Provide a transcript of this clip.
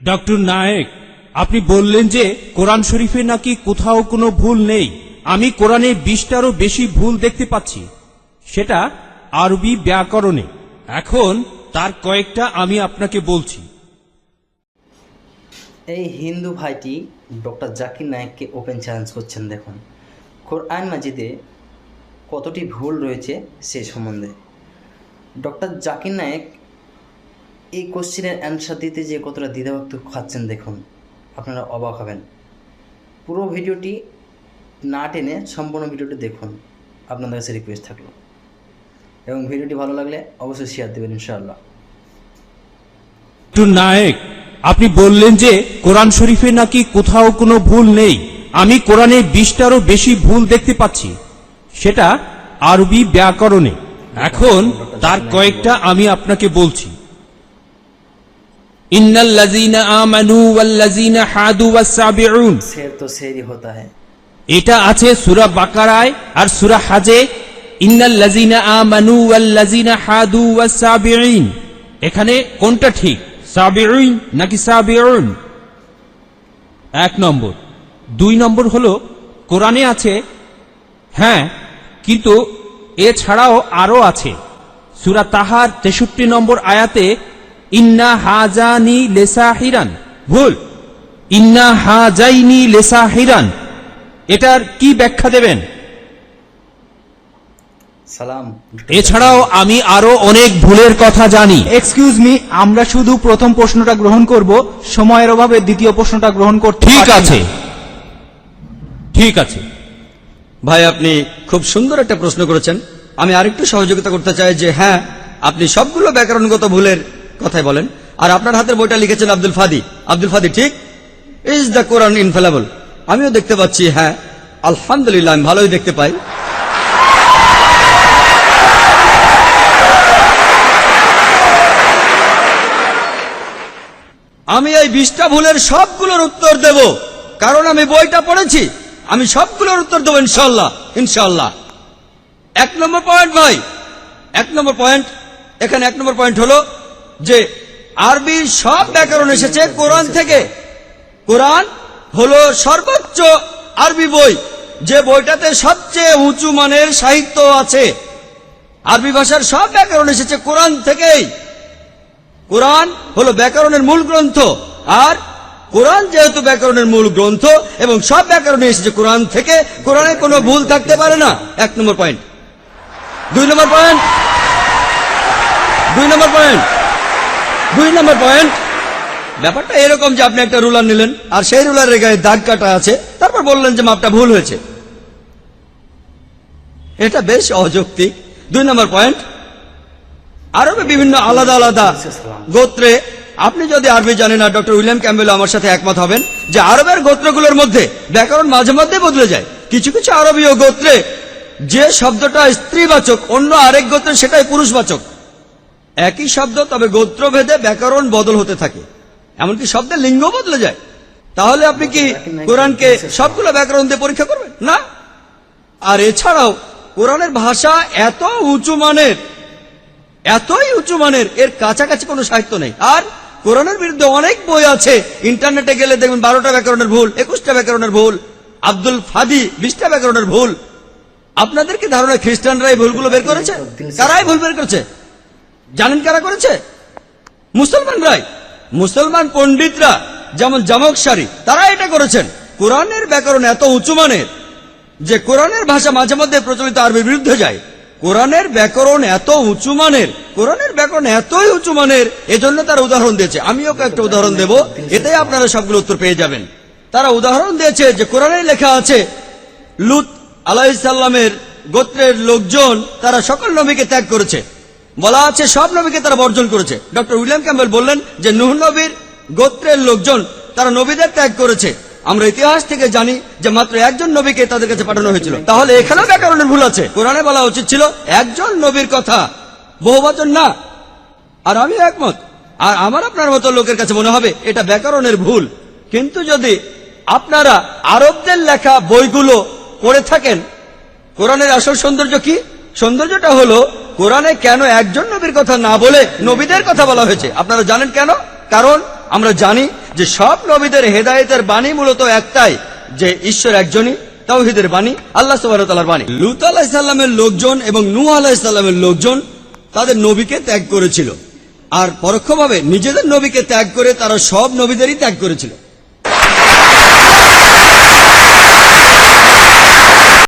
Doctor Naik, আপনি বললেন যে কোরআন শরীফে নাকি কোথাও কোনো ভুল নেই। আমি কোরআনে 20টারও বেশি ভুল দেখতে পাচ্ছি, সেটা আরবি ব্যাকরণে। এখন তার কয়েকটা আমি আপনাকে বলছি। এই হিন্দু ভাইটি ডক্টর জাকির নায়েককে ওপেন চ্যালেঞ্জ করছেন। দেখুন কোরআন মাজিদে কতটি ভুল রয়েছে সে সম্বন্ধে। ডক্টর জাকির নায়েক এই কোশ্চেনের অ্যান্সার দিতে যে কতটা দ্বিধাভক্ত খাচ্ছেন দেখুন, আপনারা অবাক হবেন। পুরো ভিডিওটি না টেনে সম্পূর্ণ ভিডিওটি দেখুন, আপনাদের কাছে রিকোয়েস্ট থাকলো। এবং ভিডিওটি ভালো লাগলে অবশ্যই শেয়ার দেবেন ইনশাআল্লাহ। ডক্টর নায়েক, আপনি বললেন যে কোরআন শরীফে নাকি কোথাও কোনো ভুল নেই। আমি কোরআনে 20টারও বেশি ভুল দেখতে পাচ্ছি, সেটা আরবি ব্যাকরণে। এখন তার কয়েকটা আমি আপনাকে বলছি। ইন্নাল্লাযীনা আমানু ওয়াল্লাযীনা হাদু ওয়াস-সাবিউন, शेर तो शेर ही होता है। এটা আছে সূরা বাকারায় আর সূরা হাজে। ইন্নাল্লাযীনা আমানু ওয়াল্লাযীনা হাদু ওয়াস-সাবিউন, এখানে কোনটা ঠিক, সাবিউন নাকি সাবিউন? 1 নম্বর। 2 নম্বর হলো কোরআনে আছে, হ্যাঁ, কিন্তু এছাড়াও আরো আছে। সূরা তাহার 63 নম্বর আয়াতে ইন্না হাজানি লেসাহিরান, ভুল, ইন্না হাজাইনি লেসাহিরান। এটার কি ব্যাখ্যা দেবেন? সালাম। এছাড়াও আমি আরো অনেক ভুলের কথা জানি। এক্সকিউজ মি, আমরা শুধু প্রথম প্রশ্নটা গ্রহণ করব, সময়ের অভাবে দ্বিতীয় প্রশ্নটা গ্রহণ করতে ঠিক পারছি আছে, না। ঠিক আছে। ভাই, আপনি খুব সুন্দর একটা প্রশ্ন করেছেন। আমি আরেকটু সহযোগিতা করতে চাই যে হ্যাঁ, আপনি সবগুলো ব্যাকরণগত ভুলের কথাই বলেন। আর আপনার হাতের বইটা লিখেছেন আব্দুল ফাদি। আব্দুল ফাদি ঠিক, ইজ দ্য কোরআন ইনফেলেবল। আমিও দেখতে পাচ্ছি, হ্যাঁ আলহামদুলিল্লাহ, আমি ভালোই দেখতে পাই। আমি এই 20টা ভুলের সবগুলোর উত্তর দেব, কারণ আমি বইটা পড়েছি। আমি সবগুলোর উত্তর দেবো ইনশাআল্লাহ, ইনশাআল্লাহ। 1 নম্বর পয়েন্ট ভাই, 1 নম্বর পয়েন্ট, এখানে 1 নম্বর পয়েন্ট হলো যে আরবির সব ব্যাকরণ এসেছে কোরআন থেকে। কোরআন হলো সর্বোচ্চ আরবি বই, যে বইটাতে সবচেয়ে উঁচু মানের সাহিত্য আছে। আরবি ভাষার সব ব্যাকরণ এসেছে কোরআন থেকেই। কোরআন হলো ব্যাকরণের মূল গ্রন্থ, আর কোরআন যেহেতু ব্যাকরণের মূল গ্রন্থ এবং সব ব্যাকরণে এসেছে কোরআন থেকে, কোরআনে কোনো ভুল থাকতে পারে না। 1 নম্বর পয়েন্ট। 2 নম্বর পয়েন্ট, 2 নম্বর পয়েন্ট, 2 নম্বর পয়েন্ট। ব্যাপারটা এরকম যে আপনি একটা রুলার নিলেন আর সেই রুলারের গায়ে দাগ কাটা আছে, তারপর বললেন যে মাপটা ভুল হয়েছে। এটা বেশ অযৌক্তিক। 2 নম্বর পয়েন্ট, আরবে বিভিন্ন আলাদা আলাদা গোত্রে, আপনি যদি আরবি জানেন, আর ডক্টর উইলিয়াম ক্যাম্বেল আমার সাথে একমত হবেন যে আরবের গোত্রগুলোর মধ্যে ব্যাকরণ মাঝে মধ্যে বদলে যায়। কিছু কিছু আরবীয় গোত্রে যে শব্দটা স্ত্রীবাচক, অন্য আরেক গোত্রে সেটাই পুরুষবাচক। একই শব্দ, তবে গোত্রভেদে ব্যাকরণ বদল হতে থাকে, এমনকি শব্দের লিঙ্গ বদলে যায়। তাহলে আপনি কি কোরআনকে সবগুলো ব্যাকরণ দিয়ে পরীক্ষা করবেন? না। আর এছাড়াও কোরআনের ভাষা এত উঁচু মানের, এতই উঁচু মানের, এর কাছাকাছি কোনো সাহিত্য নেই। আর কোরআনের বিরুদ্ধে অনেক বই আছে, ইন্টারনেটে গেলে দেখবেন 12টা ব্যাকরণের ভুল, 21টা ব্যাকরণের ভুল, আব্দুল ফাদি 20টা ব্যাকরণের ভুল। আপনাদের কি ধারণা খ্রিস্টানরা এই ভুলগুলো বের করেছে? কারাই ভুল বের করেছে? জানেন কারা করেছে? মুসলমানরাই। মুসলমান পণ্ডিতরা, যেমন জামকশারি, তারা এটা করেছেন। কোরআনের ব্যাকরণ এত উঁচু মানের যে কোরআনের ভাষা মাঝে মধ্যে প্রচলিত আরবির বিরুদ্ধে যায়। কোরআনের ব্যাকরণ এত উঁচু মানের, কোরআনের ব্যাকরণ এতই উঁচু মানের, এজন্য তারা উদাহরণ দিয়েছে। আমিও কয়েকটা উদাহরণ দেব, এতে আপনারা সবগুলো উত্তর পেয়ে যাবেন। তারা উদাহরণ দিয়েছে যে কোরআনে লেখা আছে লূত আলাইহিস সালামের গোত্রের লোকজন তারা সকল নবীকে ত্যাগ করেছে। বলা আছে সব নবীকে তারা বর্জন করেছে। ডক্টর উইলিয়াম ক্যাম্বেল বললেন যে নূহ নবীর গোত্রের লোকজন তারা নবীদের ত্যাগ করেছে। আমরা ইতিহাস থেকে জানি যে মাত্র একজন নবীকে তাদের কাছে পাঠানো হয়েছিল। তাহলে এখানেও ব্যাকরণের ভুল আছে। কোরআনে বলা উচিত ছিল একজন নবীর কথা, বহুবচন না। আর আমি একমত, আর আমার আপনার মতো লোকের কাছে মনে হবে এটা ব্যাকরণের ভুল। কিন্তু যদি আপনারা আরবদের লেখা বইগুলো পড়ে থাকেন, কোরআনের আসল সৌন্দর্য কি? সৌন্দর্যটা হলো কোরআনে কেন একজন নবীর কথা না বলে নবীদের কথা বলা হয়েছে। আপনারা জানেন কেন? কারণ আমরা জানি যে সব নবীদের হেদায়েতের বাণী মূলত একটাই, যে ঈশ্বর একজনই, তাওহীদের বাণী, আল্লাহ সুবহানাহু ওয়া তাআলার বাণী। লূত আলাইহিস সালামের লোকজন এবং নূহ আলাইহিস সালামের লোকজন তাদের নবীকে ত্যাগ করেছিল, আর পরোক্ষভাবে নিজেদের নবীকে ত্যাগ করে তারা সব নবীদেরই ত্যাগ করেছিল।